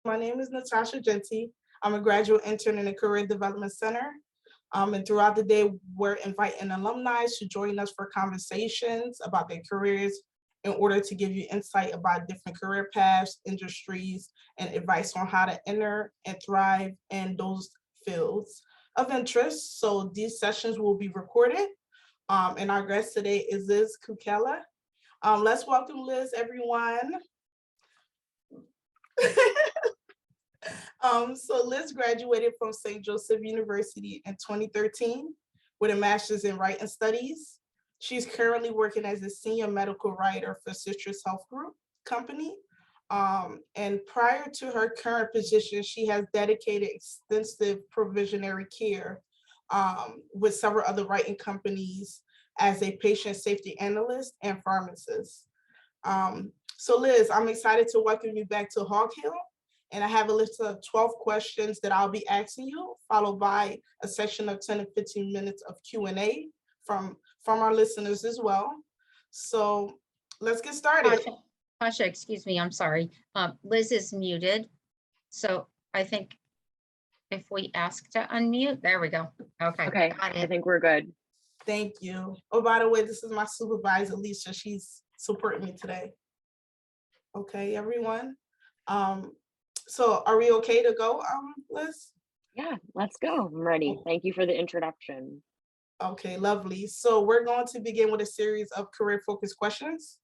My name is Natasha Genti. I'm a graduate intern in the Career Development Center. And throughout the day, we're inviting alumni to join us for conversations about their careers in order to give you insight about different career paths, industries, and advice on how to enter and thrive in those fields of interest. So these sessions will be recorded. And our guest today is Liz Kukiela. Let's welcome Liz, everyone. So Liz graduated from St. Joseph University in 2013 with a master's in writing studies. She's currently working as a senior medical writer for Citrus Health Group company. And prior to her current position, she has dedicated extensive provisionary care with several other writing companies as a patient safety analyst and pharmacist. So Liz, I'm excited to welcome you back to Hog Hill. And I have a list of 12 questions that I'll be asking you, followed by a session of 10 to 15 minutes of Q&A from our listeners as well. So let's get started. Tasha, excuse me, I'm sorry. Liz is muted. So I think if we ask to unmute, there we go. Okay. I think we're good. Thank you. Oh, by the way, this is my supervisor, Lisa. She's supporting me today. Okay, everyone. So are we okay to go, Liz? Yeah, let's go. I'm ready. Thank you for the introduction. Okay, lovely. So we're going to begin with a series of career-focused questions.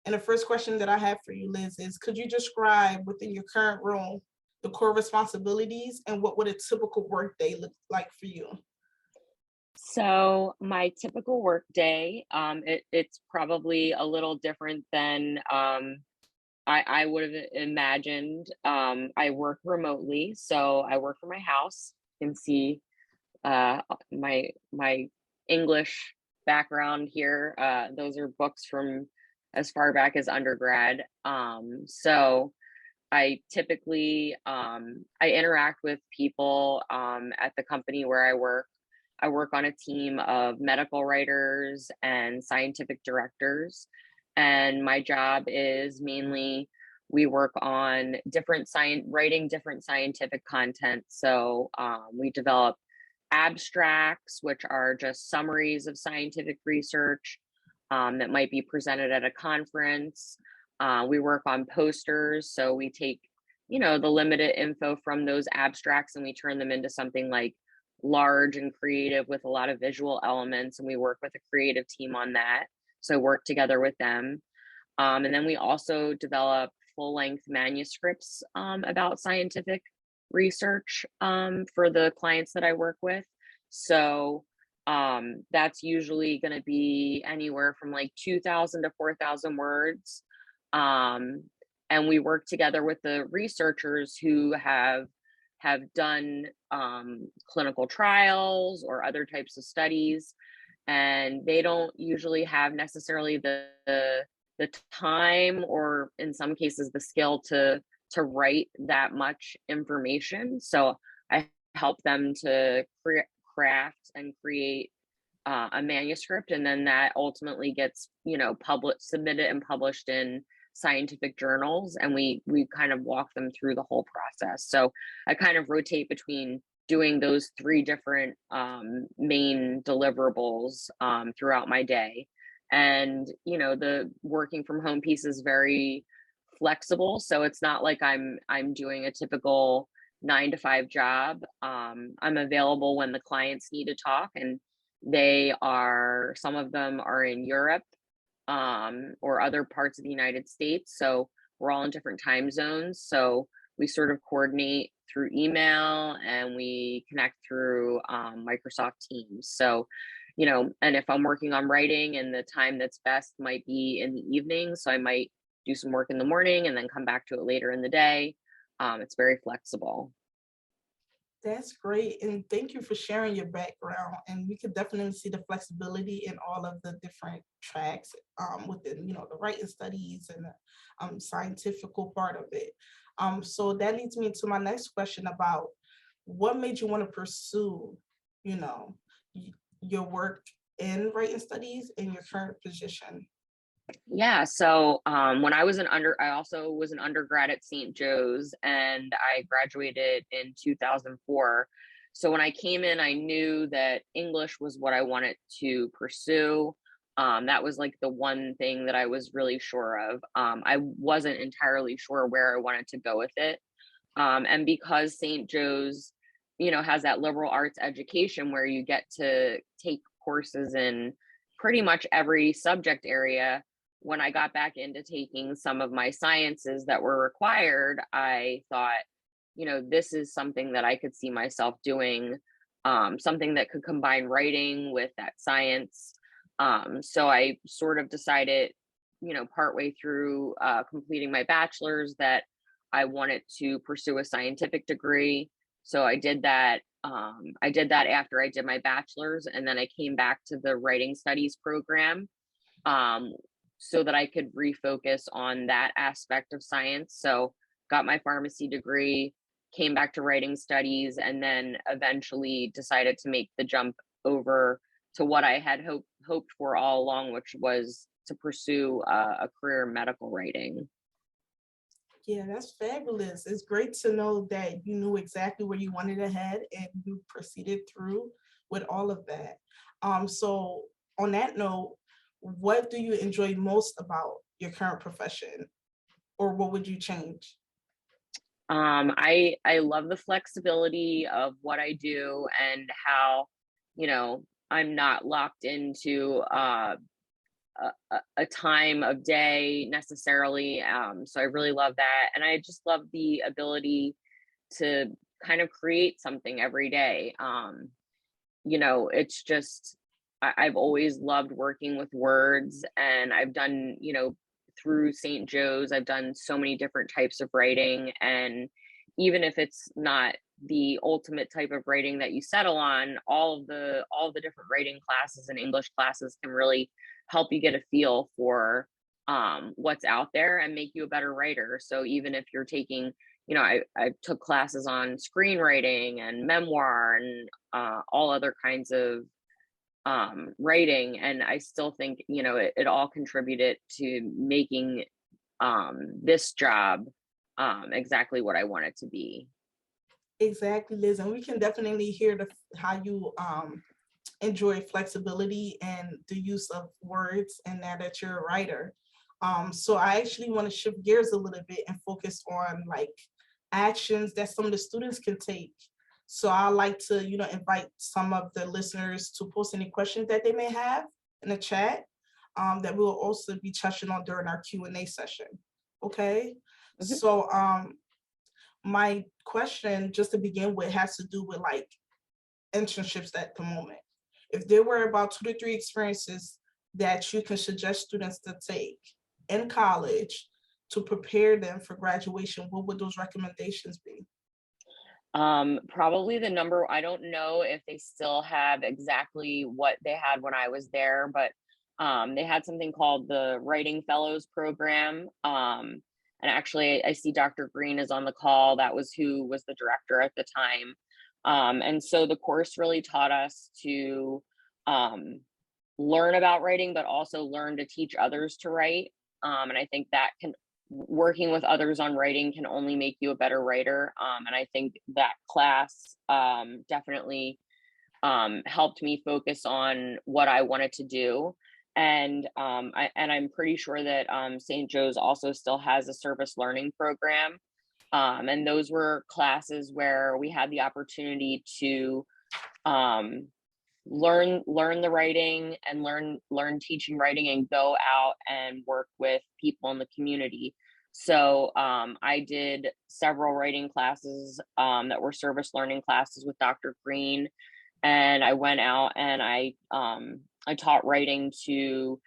And the first question that I have for you, Liz, is could you describe within your current role the core responsibilities and what would a typical workday look like for you? So my typical workday, it's probably a little different than I would have imagined. I work remotely, so I work from my house. You can see my English background here. Those are books from as far back as undergrad. So I typically I interact with people at the company where I work. I work on a team of medical writers and scientific directors. And my job is mainly we work on writing different scientific content. So we develop abstracts, which are just summaries of scientific research that might be presented at a conference. We work on posters. So we take, the limited info from those abstracts and we turn them into something like large and creative with a lot of visual elements. And we work with a creative team on that. So I work together with them. And then we also develop full-length manuscripts about scientific research for the clients that I work with. So that's usually going to be anywhere from like 2,000 to 4,000 words. And we work together with the researchers who have done clinical trials or other types of studies. And they don't usually have necessarily the time or in some cases the skill to write that much information. So I help them to craft and create a manuscript, and then that ultimately gets submitted and published in scientific journals, and we kind of walk them through the whole process. So I kind of rotate between doing those three different main deliverables throughout my day. And, the working from home piece is very flexible. So it's not like I'm doing a typical 9-to-5 job. I'm available when the clients need to talk, and some of them are in Europe or other parts of the United States. So we're all in different time zones. So we sort of coordinate through email and we connect through Microsoft Teams. So, and if I'm working on writing and the time that's best might be in the evening, so I might do some work in the morning and then come back to it later in the day. It's very flexible. That's great. And thank you for sharing your background. And we could definitely see the flexibility in all of the different tracks within, the writing studies and the scientific part of it. So that leads me to my next question about what made you want to pursue, your work in writing studies in your current position? Yeah, so when I was I also was an undergrad at St. Joe's, and I graduated in 2004. So when I came in, I knew that English was what I wanted to pursue. That was like the one thing that I was really sure of. I wasn't entirely sure where I wanted to go with it. And because St. Joe's, has that liberal arts education where you get to take courses in pretty much every subject area, when I got back into taking some of my sciences that were required, I thought, this is something that I could see myself doing, something that could combine writing with that science. So I sort of decided, partway through completing my bachelor's, that I wanted to pursue a scientific degree. So I did that. I did that after I did my bachelor's, and then I came back to the writing studies program, um, so that I could refocus on that aspect of science. So got my pharmacy degree, came back to writing studies, and then eventually decided to make the jump over to what I had hoped for all along, which was to pursue a career in medical writing. Yeah, that's fabulous. It's great to know that you knew exactly where you wanted to head and you proceeded through with all of that. So on that note, what do you enjoy most about your current profession, or what would you change? I love the flexibility of what I do and how, I'm not locked into a time of day necessarily. So I really love that. And I just love the ability to kind of create something every day. It's just, I've always loved working with words, and I've done, through St. Joe's, I've done so many different types of writing. And even if it's not the ultimate type of writing that you settle on, all the different writing classes and English classes can really help you get a feel for what's out there and make you a better writer. So even if you're taking, I took classes on screenwriting and memoir and all other kinds of writing, and I still think, it all contributed to making this job exactly what I want it to be. Exactly, Liz. And we can definitely hear how you enjoy flexibility and the use of words, and that you're a writer. So I actually want to shift gears a little bit and focus on like actions that some of the students can take. So I like to, invite some of the listeners to post any questions that they may have in the chat, that we'll also be touching on during our Q&A session. Okay. Mhm. So my question, just to begin with, has to do with like internships at the moment. If there were about 2 to 3 experiences that you can suggest students to take in college to prepare them for graduation, what would those recommendations be? Probably I don't know if they still have exactly what they had when I was there, but they had something called the Writing Fellows Program. And actually, I see Dr. Green is on the call. That was who was the director at the time. And so the course really taught us to um, learn about writing, but also learn to teach others to write. And I think that working with others on writing can only make you a better writer. And I think that class definitely helped me focus on what I wanted to do. And I'm pretty sure that St. Joe's also still has a service learning program. And those were classes where we had the opportunity to um, learn the writing and learn teaching writing and go out and work with people in the community. So I did several writing classes that were service learning classes with Dr. Green, and I went out and I taught writing to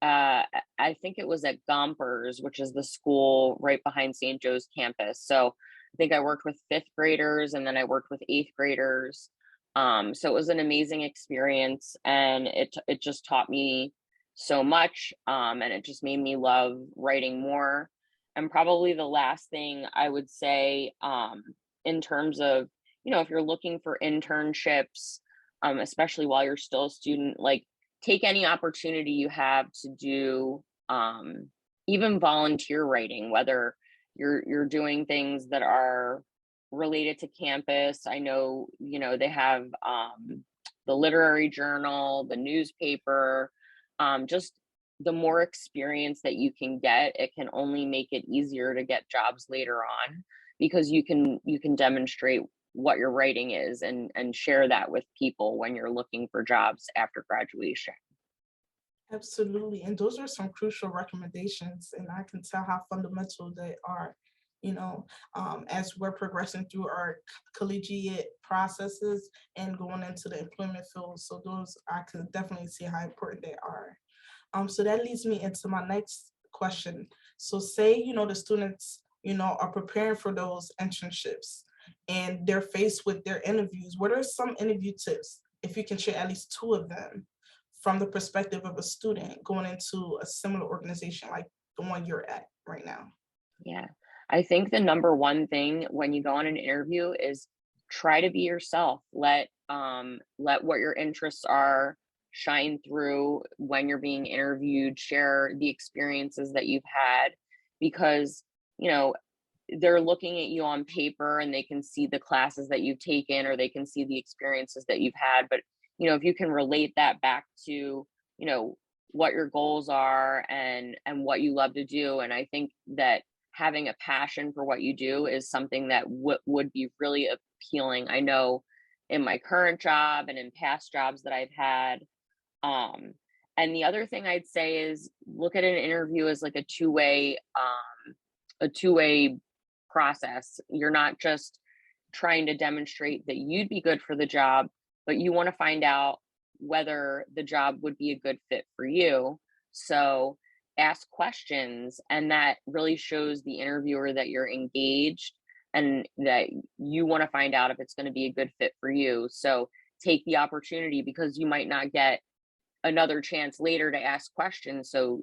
I think it was at Gompers, which is the school right behind St. Joe's campus. So I think I worked with 5th graders, and then I worked with 8th graders. So it was an amazing experience, and it just taught me so much, and it just made me love writing more. And probably the last thing I would say, in terms of, if you're looking for internships, especially while you're still a student, like take any opportunity you have to do even volunteer writing, whether you're doing things that are related to campus. I know, they have the literary journal, the newspaper, just the more experience that you can get, it can only make it easier to get jobs later on, because you can demonstrate what your writing is and share that with people when you're looking for jobs after graduation. Absolutely. And those are some crucial recommendations, and I can tell how fundamental they are, as we're progressing through our collegiate processes and going into the employment field. So those, I can definitely see how important they are. So that leads me into my next question. So say, the students, are preparing for those internships and they're faced with their interviews. What are some interview tips, if you can share at least two of them, from the perspective of a student going into a similar organization like the one you're at right now? Yeah, I think the number one thing when you go on an interview is try to be yourself. Let what your interests are shine through when you're being interviewed. Share the experiences that you've had, because they're looking at you on paper and they can see the classes that you've taken, or they can see the experiences that you've had. But if you can relate that back to what your goals are and what you love to do, and I think that having a passion for what you do is something that would be really appealing. I know in my current job and in past jobs that I've had. And the other thing I'd say is look at an interview as like a two-way process. You're not just trying to demonstrate that you'd be good for the job, but you want to find out whether the job would be a good fit for you. So ask questions, and that really shows the interviewer that you're engaged and that you want to find out if it's going to be a good fit for you. So take the opportunity, because you might not get another chance later to ask questions. So,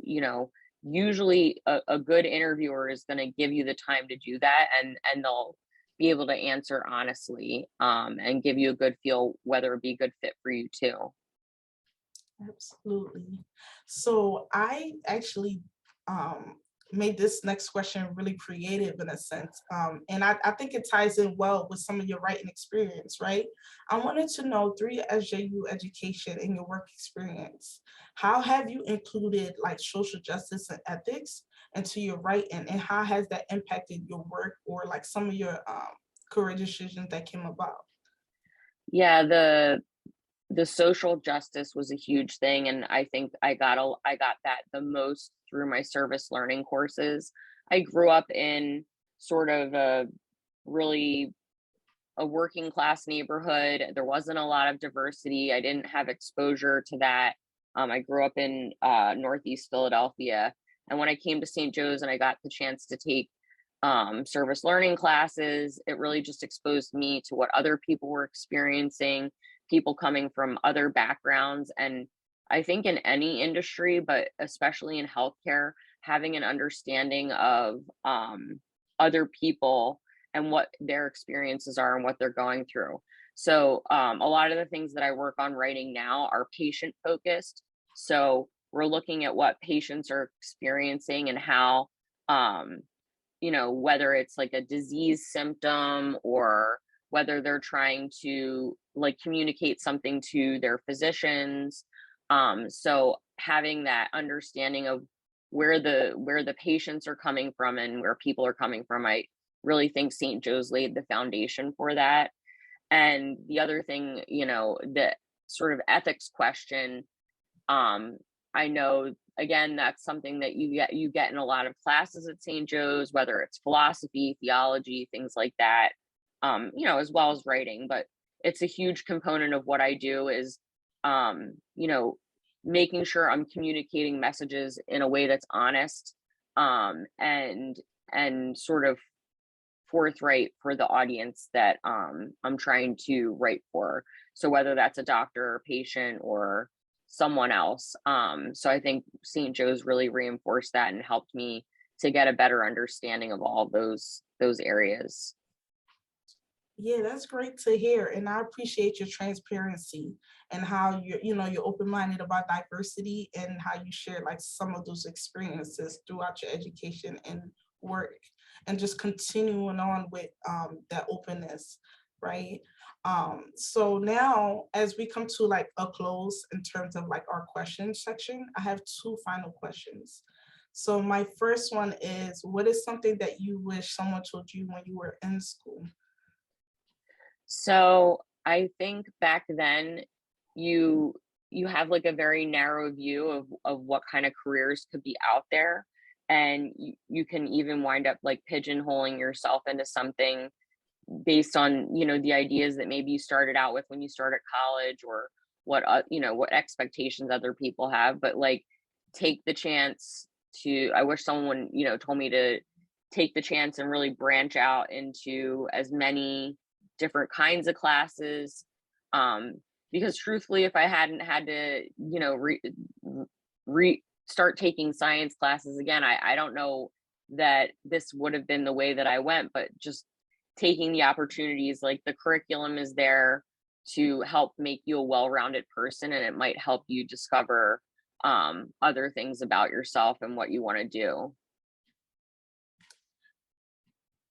usually a good interviewer is going to give you the time to do that, and they'll be able to answer honestly, and give you a good feel whether it be a good fit for you too. Absolutely. So I actually made this next question really creative in a sense. And I think it ties in well with some of your writing experience, right? I wanted to know, through your SJU education and your work experience, how have you included like social justice and ethics into your writing, and how has that impacted your work or like some of your career decisions that came about? Yeah, the social justice was a huge thing, and I think I got that the most through my service learning courses. I grew up in sort of a working class neighborhood. There wasn't a lot of diversity. I didn't have exposure to that. I grew up in Northeast Philadelphia, and when I came to St. Joe's and I got the chance to take service learning classes, it really just exposed me to what other people were experiencing, people coming from other backgrounds. And I think in any industry, but especially in healthcare, having an understanding of other people and what their experiences are and what they're going through. So a lot of the things that I work on writing now are patient focused. So we're looking at what patients are experiencing and how, whether it's like a disease symptom or whether they're trying to like communicate something to their physicians. So having that understanding of where the patients are coming from and where people are coming from, I really think St. Joe's laid the foundation for that. And the other thing, the sort of ethics question, I know, again, that's something that you get in a lot of classes at St. Joe's, whether it's philosophy, theology, things like that, as well as writing. But it's a huge component of what I do is, making sure I'm communicating messages in a way that's honest, and sort of forthright for the audience that I'm trying to write for. So whether that's a doctor or patient or someone else. So I think St. Joe's really reinforced that and helped me to get a better understanding of all those areas. Yeah, that's great to hear. And I appreciate your transparency and how you're open-minded about diversity and how you share like some of those experiences throughout your education and work and just continuing on with that openness, right? So now as we come to like a close in terms of like our question section, I have two final questions. So my first one is, what is something that you wish someone told you when you were in school? So I think back then you you have like a very narrow view of what kind of careers could be out there, and you can even wind up like pigeonholing yourself into something based on, the ideas that maybe you started out with when you started college, or what what expectations other people have. But like, take the chance to, I wish someone, told me to take the chance and really branch out into as many different kinds of classes. Because truthfully, if I hadn't had to, start taking science classes again, I don't know that this would have been the way that I went. But just taking the opportunities, like the curriculum is there to help make you a well-rounded person, and it might help you discover other things about yourself and what you want to do.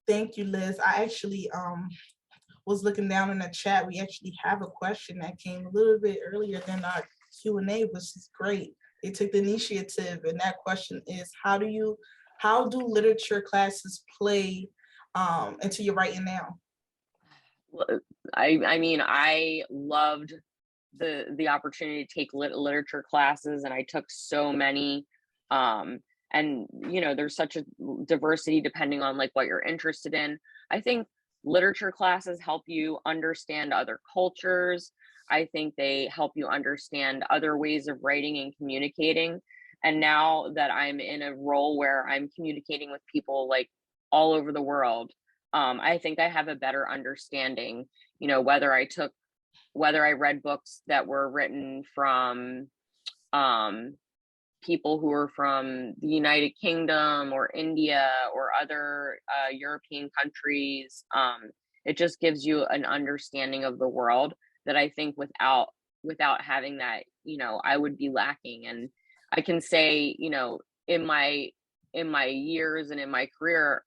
Thank you, Liz. I actually was looking down in the chat. We actually have a question that came a little bit earlier than our Q&A, which is great. They took the initiative, and that question is, how do literature classes play into your writing now? I mean, I loved the opportunity to take literature classes, and I took so many. And there's such a diversity depending on like what you're interested in. I think literature classes help you understand other cultures. I think they help you understand other ways of writing and communicating. And now that I'm in a role where I'm communicating with people like all over the world, I think I have a better understanding, whether I read books that were written from um, people who are from the United Kingdom or India or other European countries. It just gives you an understanding of the world that I think without having that, I would be lacking. And I can say, in my years and in my career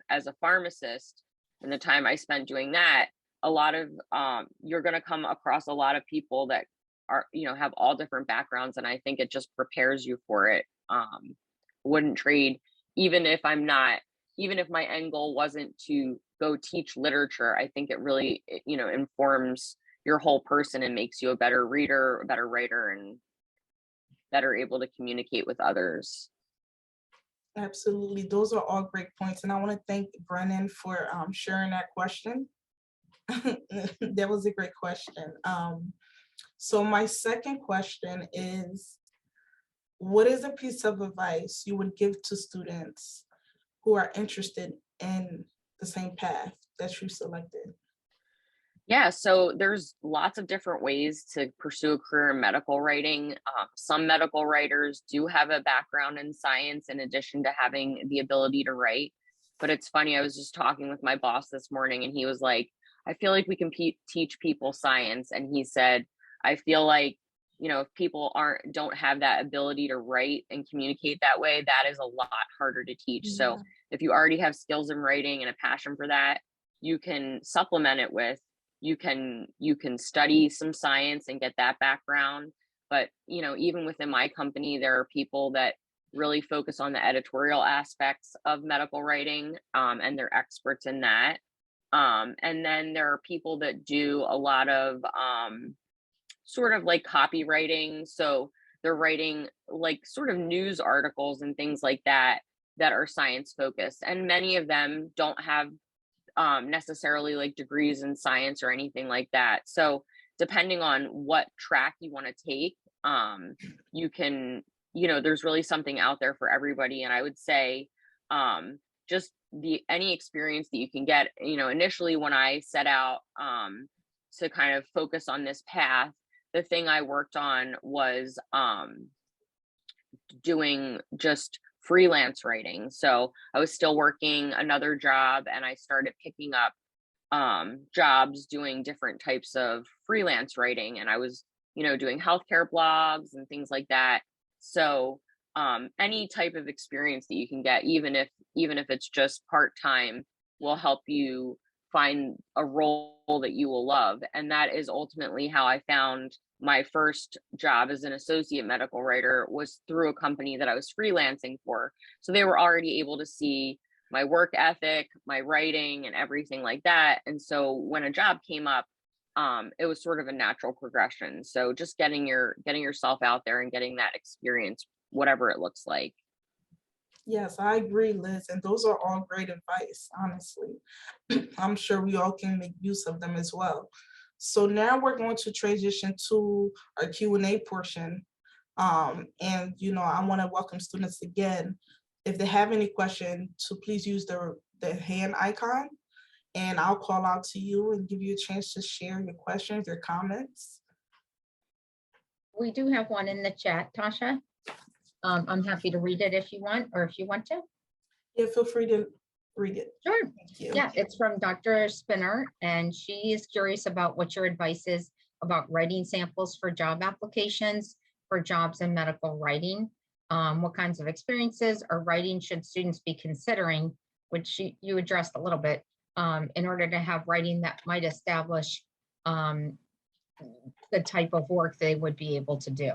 as a pharmacist, and the time I spent doing that, a lot of you're going to come across a lot of people that are, have all different backgrounds, and I think it just prepares you for it. Wouldn't trade, even if my end goal wasn't to go teach literature. I think it really, informs your whole person and makes you a better reader, a better writer, and better able to communicate with others. Absolutely. Those are all great points. And I want to thank Brennan for sharing that question. That was a great question. So my second question is, what is a piece of advice you would give to students who are interested in the same path that you selected? Yeah, so there's lots of different ways to pursue a career in medical writing. Some medical writers do have a background in science in addition to having the ability to write. But it's funny, I was just talking with my boss this morning, and he was like, I feel like we can teach people science. And he said, I feel like, if people don't have that ability to write and communicate that way, that is a lot harder to teach. So if you already have skills in writing and a passion for that, you can supplement it with, you can study some science and get that background. But even within my company, there are people that really focus on the editorial aspects of medical writing, and they're experts in that. And then there are people that do a lot of sort of like copywriting, so they're writing like sort of news articles and things like that that are science focused, and many of them don't have necessarily like degrees in science or anything like that. So depending on what track you want to take, you can, there's really something out there for everybody. And I would say just any experience that you can get, initially when I set out to kind of focus on this path, the thing I worked on was doing just freelance writing. So I was still working another job, and I started picking up jobs doing different types of freelance writing, and I was, doing healthcare blogs and things like that. So any type of experience that you can get, even if it's just part-time, will help you find a role that you will love. And that is ultimately how I found my first job as an associate medical writer, was through a company that I was freelancing for. So they were already able to see my work ethic, my writing, and everything like that. And so when a job came up, it was sort of a natural progression. So just getting yourself out there and getting that experience, whatever it looks like. Yes, I agree, Liz. And those are all great advice, honestly. I'm sure we all can make use of them as well. So now we're going to transition to our Q&A portion. And, I want to welcome students again. If they have any question, to please use the hand icon, and I'll call out to you and give you a chance to share your questions or comments. We do have one in the chat, Tasha. I'm happy to read it if you want, or if you want to. Yeah, feel free to read it. Sure. Thank you. Yeah, it's from Dr. Spinner, and she is curious about what your advice is about writing samples for job applications for jobs in medical writing. What kinds of experiences or writing should students be considering, which you addressed a little bit, in order to have writing that might establish the type of work they would be able to do.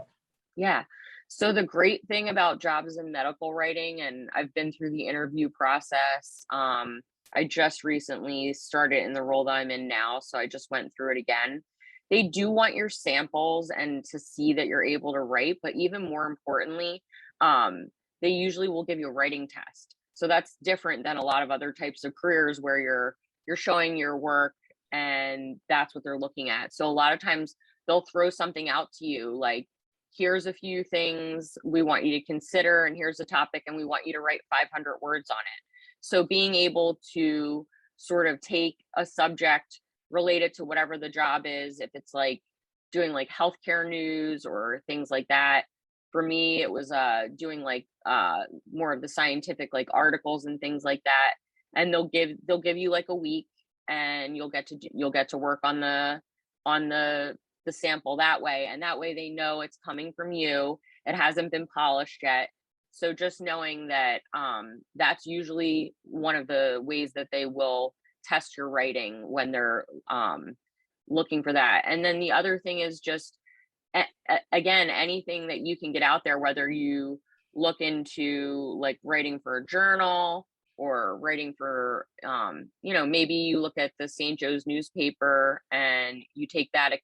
Yeah. So the great thing about jobs in medical writing, and I've been through the interview process. I just recently started in the role that I'm in now, so I just went through it again. They do want your samples and to see that you're able to write, but even more importantly, they usually will give you a writing test. So that's different than a lot of other types of careers where you're showing your work and that's what they're looking at. So a lot of times they'll throw something out to you like, here's a few things we want you to consider, and here's a topic, and we want you to write 500 words on it. So being able to sort of take a subject related to whatever the job is, if it's like doing like healthcare news or things like that. For me, it was doing like more of the scientific like articles and things like that. And they'll give you like a week, and you'll get to work on the sample that way, and that way they know it's coming from you. It hasn't been polished yet. So just knowing that that's usually one of the ways that they will test your writing when they're looking for that. And then the other thing is just again, anything that you can get out there, whether you look into like writing for a journal or writing for maybe you look at the St. Joe's newspaper and you take that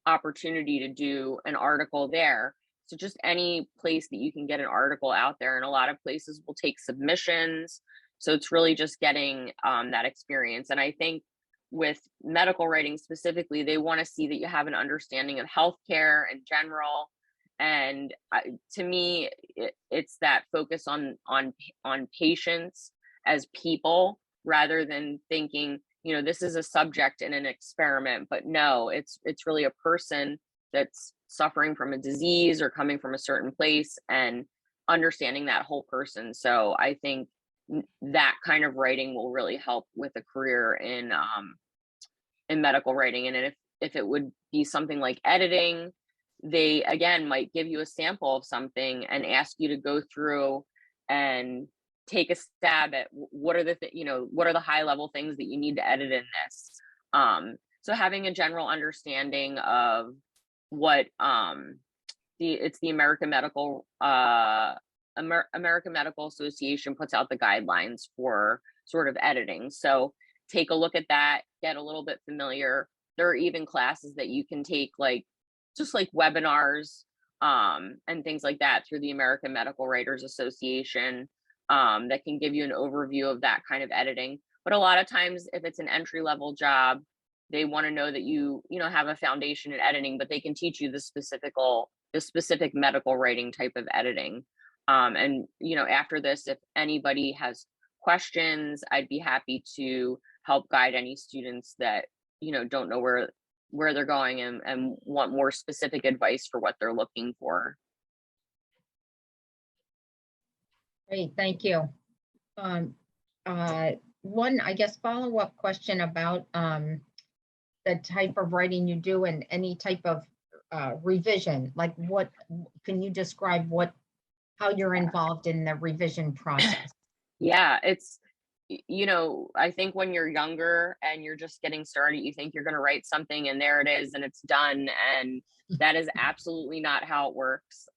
opportunity to do an article there. So just any place that you can get an article out there, and a lot of places will take submissions. So it's really just getting that experience. And I think with medical writing specifically, they want to see that you have an understanding of healthcare in general. And to me, it's that focus on patients as people, rather than thinking, this is a subject in an experiment. But no, it's really a person that's suffering from a disease or coming from a certain place, and understanding that whole person. So I think that kind of writing will really help with a career in medical writing. And if it would be something like editing, they again might give you a sample of something and ask you to go through and take a stab at what are the high level things that you need to edit in this. So having a general understanding of what the American Medical Association puts out the guidelines for sort of editing. So take a look at that, get a little bit familiar. There are even classes that you can take, like just like webinars and things like that through the American Medical Writers Association that can give you an overview of that kind of editing. But a lot of times, if it's an entry-level job, they want to know that you have a foundation in editing, but they can teach you the specific medical writing type of editing. And after this, if anybody has questions, I'd be happy to help guide any students that don't know where they're going and want more specific advice for what they're looking for. Great, thank you. one, I guess, follow-up question about the type of writing you do and any type of revision. Like, what can you describe how you're involved in the revision process? Yeah, I think when you're younger and you're just getting started, you think you're going to write something and there it is and it's done. And that is absolutely not how it works.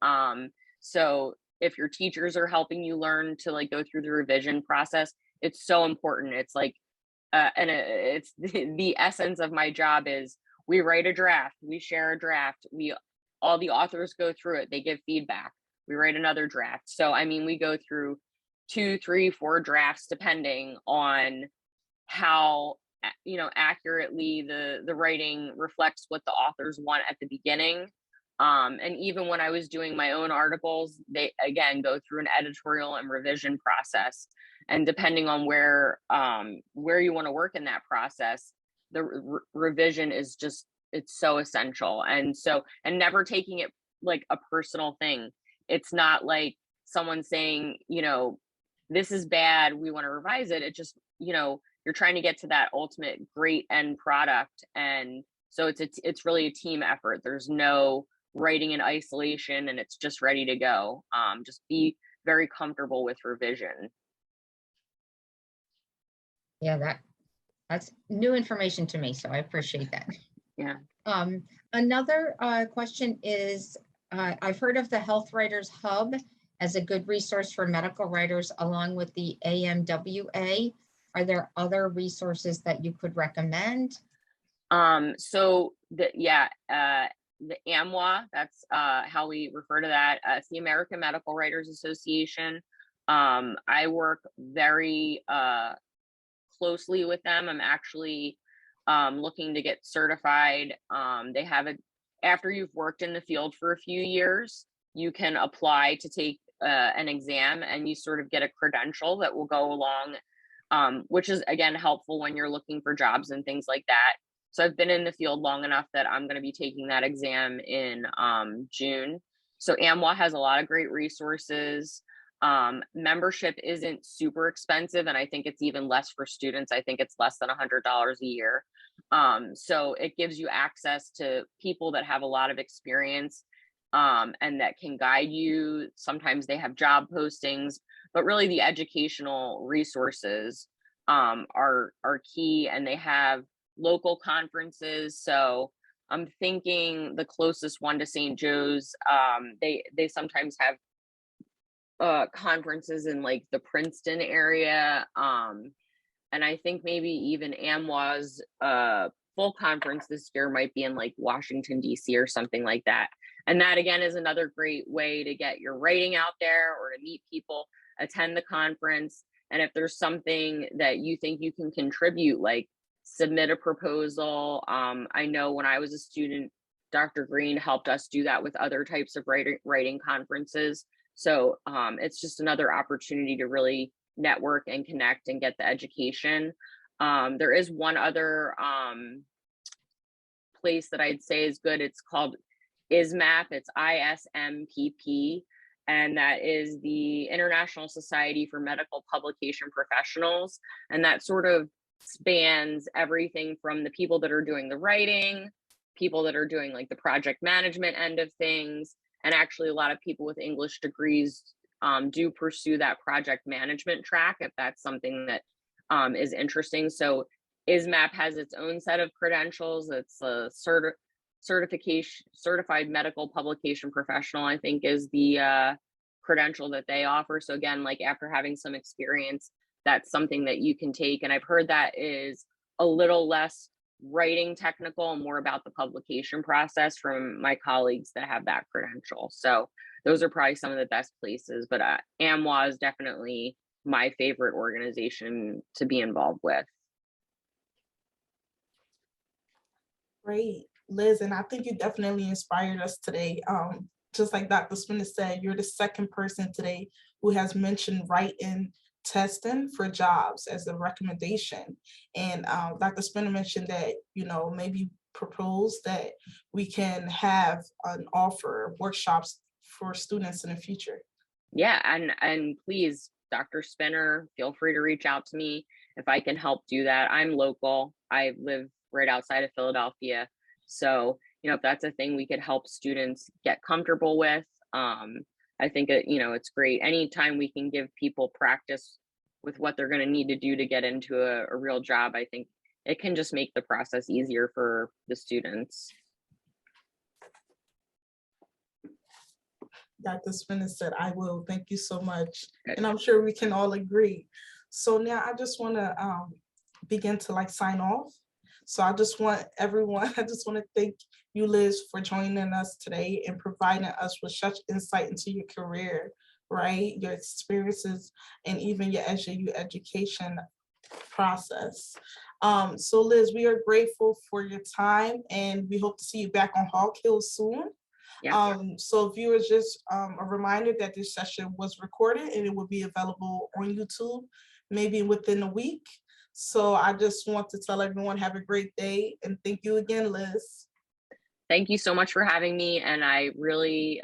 So if your teachers are helping you learn to like go through the revision process, it's so important. It's like, it's the essence of my job is we write a draft, we share a draft, all the authors go through it, they give feedback, we write another draft. So, I mean, we go through 2, 3, 4 drafts, depending on how accurately the writing reflects what the authors want at the beginning. And even when I was doing my own articles, they again go through an editorial and revision process. And depending on where you want to work in that process, the revision is it's so essential. And never taking it like a personal thing. It's not like someone saying, this is bad, we want to revise it. It just, you're trying to get to that ultimate great end product. And so it's really a team effort. There's no writing in isolation and it's just ready to go. Just be very comfortable with revision. Yeah, that's new information to me, so I appreciate that. Yeah. Another question is, I've heard of the Health Writers Hub as a good resource for medical writers, along with the AMWA. Are there other resources that you could recommend? The AMWA, that's how we refer to that. It's the American Medical Writers Association. I work very closely with them. I'm actually looking to get certified. They have after you've worked in the field for a few years, you can apply to take an exam and you sort of get a credential that will go along, which is again helpful when you're looking for jobs and things like that. So I've been in the field long enough that I'm going to be taking that exam in June. So AMWA has a lot of great resources. Membership isn't super expensive, and I think it's even less for students. I think it's less than $100 a year. So it gives you access to people that have a lot of experience and that can guide you. Sometimes they have job postings, but really the educational resources are key, and they have local conferences. So I'm thinking the closest one to St. Joe's, they sometimes have conferences in like the Princeton area. And I think maybe even AMWA's full conference this year might be in like Washington, D.C. or something like that. And that again is another great way to get your writing out there or to meet people, attend the conference. And if there's something that you think you can contribute, like submit a proposal. I know when I was a student, Dr. Green helped us do that with other types of writing conferences. So it's just another opportunity to really network and connect and get the education. There is one other place that I'd say is good. It's called ISMAP. It's ISMPP. And that is the International Society for Medical Publication Professionals. And that sort of spans everything from the people that are doing the writing, people that are doing like the project management end of things. And actually a lot of people with English degrees do pursue that project management track if that's something that is interesting. So ISMAP has its own set of credentials. It's a certified medical publication professional, I think, is the credential that they offer. So again, like after having some experience, that's something that you can take. And I've heard that is a little less writing technical and more about the publication process from my colleagues that have that credential. So those are probably some of the best places, but AMWA is definitely my favorite organization to be involved with. Great, Liz, and I think you definitely inspired us today. Just like Dr. Spinner said, you're the second person today who has mentioned write-in testing for jobs as a recommendation. And Dr. Spinner mentioned that, maybe propose that we can have an offer workshops for students in the future. Yeah, and please Dr. Spinner, feel free to reach out to me if I can help do that. I'm local. I live right outside of Philadelphia. So, if that's a thing we could help students get comfortable with, I think it's great. Anytime we can give people practice with what they're going to need to do to get into a real job, I think it can just make the process easier for the students. Dr. Spinner said, I will. Thank you so much. Good. And I'm sure we can all agree. So now I just want to begin to sign off. So I just want to thank you, Liz, for joining us today and providing us with such insight into your career, right? Your experiences and even your education process. So Liz, we are grateful for your time and we hope to see you back on Hawk Hill soon. Yeah. So viewers, just a reminder that this session was recorded and it will be available on YouTube maybe within a week. So I just want to tell everyone, have a great day and thank you again, Liz. Thank you so much for having me, and I really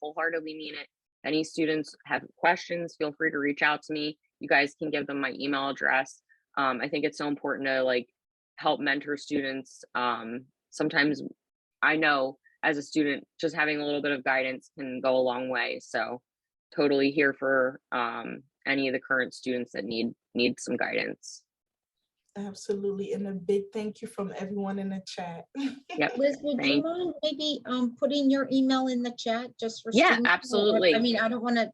wholeheartedly mean it. Any students have questions, feel free to reach out to me. You guys can give them my email address. I think it's so important to help mentor students. Sometimes I know as a student, just having a little bit of guidance can go a long way. So totally here for any of the current students that need some guidance. Absolutely. And a big thank you from everyone in the chat. Yep. Liz, would you mind maybe putting your email in the chat just for students? Absolutely. I mean, I don't want to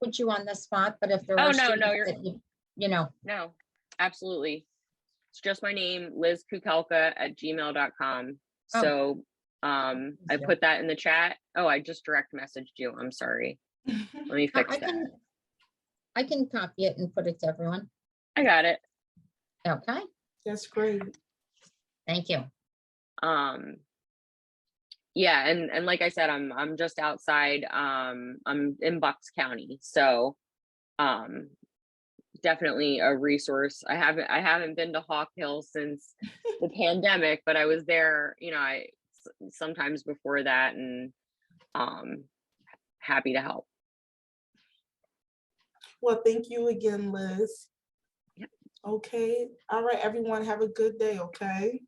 put you on the spot, but if there are No, absolutely. It's just my name, lizkukelka@gmail.com. So I put that in the chat. Oh, I just direct messaged you. I'm sorry. Let me fix that. I can copy it and put it to everyone. I got it. Okay. That's great. Thank you. Yeah, and like I said, I'm just outside. I'm in Bucks County, so definitely a resource. I haven't been to Hawk Hill since the pandemic, but I was there, sometimes before that, and happy to help. Well, thank you again, Liz. Yep. Okay. All right, everyone, have a good day, okay?